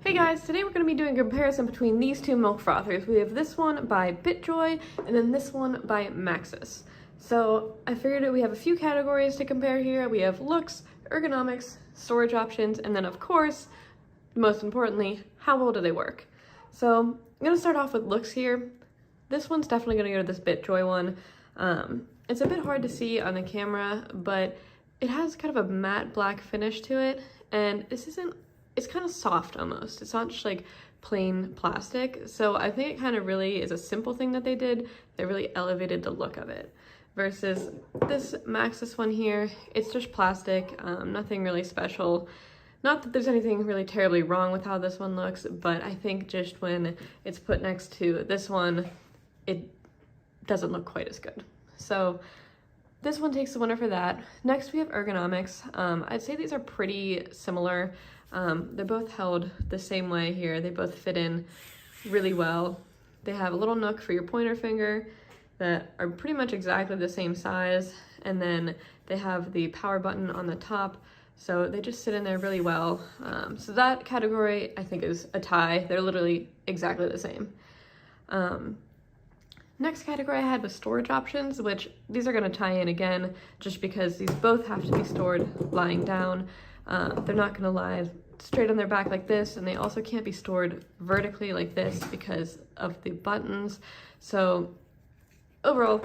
Hey guys, today we're going to be doing a comparison between these two milk frothers. We have this one by Bitjoy and then this one by MAEXUS. So I figured we have a few categories to compare here. We have looks, ergonomics, storage options, and then of course, most importantly, how well do they work? So I'm going to start off with looks here. This one's definitely going to go to this Bitjoy one. It's a bit hard to see on the camera, but it has kind of a matte black finish to it, and it's kind of soft almost. It's not just like plain plastic. So I think it kind of really is a simple thing that they did. They really elevated the look of it. Versus this MAEXUS one here, it's just plastic, nothing really special. Not that there's anything really terribly wrong with how this one looks, but I think just when it's put next to this one, it doesn't look quite as good. So this one takes the winner for that. Next we have ergonomics. I'd say these are pretty similar. They're both held the same way here. They both fit in really well. They have a little nook for your pointer finger that are pretty much exactly the same size. And then they have the power button on the top. So they just sit in there really well. So that category I think is a tie. They're literally exactly the same. Next category I had was storage options, which these are going to tie in again, just because these both have to be stored lying down. They're not going to lie straight on their back like this, and they also can't be stored vertically like this because of the buttons. So overall,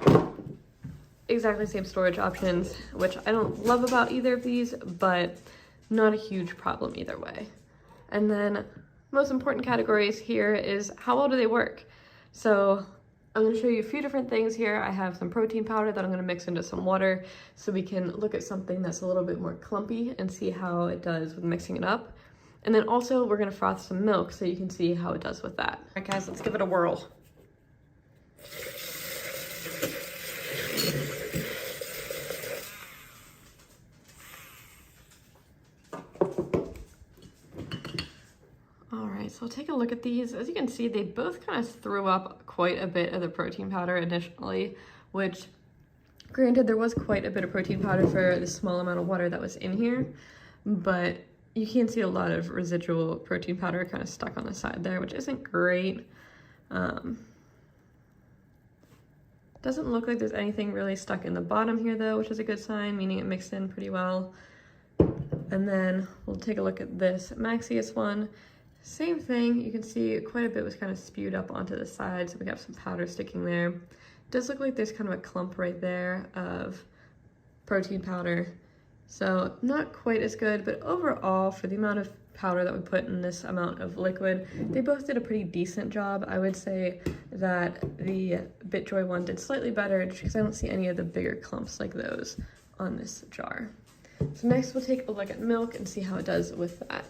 exactly same storage options, which I don't love about either of these, but not a huge problem either way. And then most important categories here is how well do they work? So I'm going to show you a few different things here. I have some protein powder that I'm going to mix into some water so we can look at something that's a little bit more clumpy and see how it does with mixing it up. And then also we're going to froth some milk so you can see how it does with that. All right guys, let's give it a whirl. So take a look at these. As you can see, they both kind of threw up quite a bit of the protein powder initially, which granted there was quite a bit of protein powder for the small amount of water that was in here, but you can see a lot of residual protein powder kind of stuck on the side there, which isn't great. Doesn't look like there's anything really stuck in the bottom here though, which is a good sign, meaning it mixed in pretty well. And then we'll take a look at this MAEXUS one. Same thing, you can see quite a bit was kind of spewed up onto the side, so we have some powder sticking there. It does look like there's kind of a clump right there of protein powder, so not quite as good, but overall, for the amount of powder that we put in this amount of liquid, they both did a pretty decent job. I would say that the Bitjoy one did slightly better, just because I don't see any of the bigger clumps like those on this jar. So next we'll take a look at milk and see how it does with that.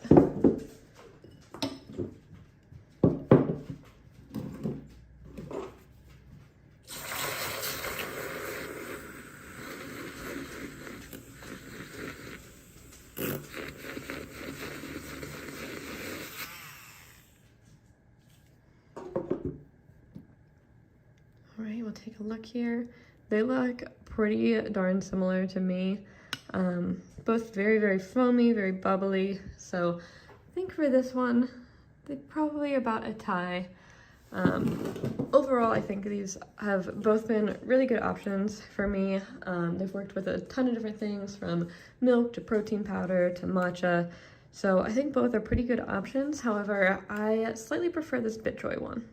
All right, we'll take a look here. They look pretty darn similar to me. Both very, very foamy, very bubbly. So I think for this one, they're probably about a tie. Overall, I think these have both been really good options for me. They've worked with a ton of different things, from milk to protein powder to matcha. So I think both are pretty good options. However, I slightly prefer this Bitjoy one.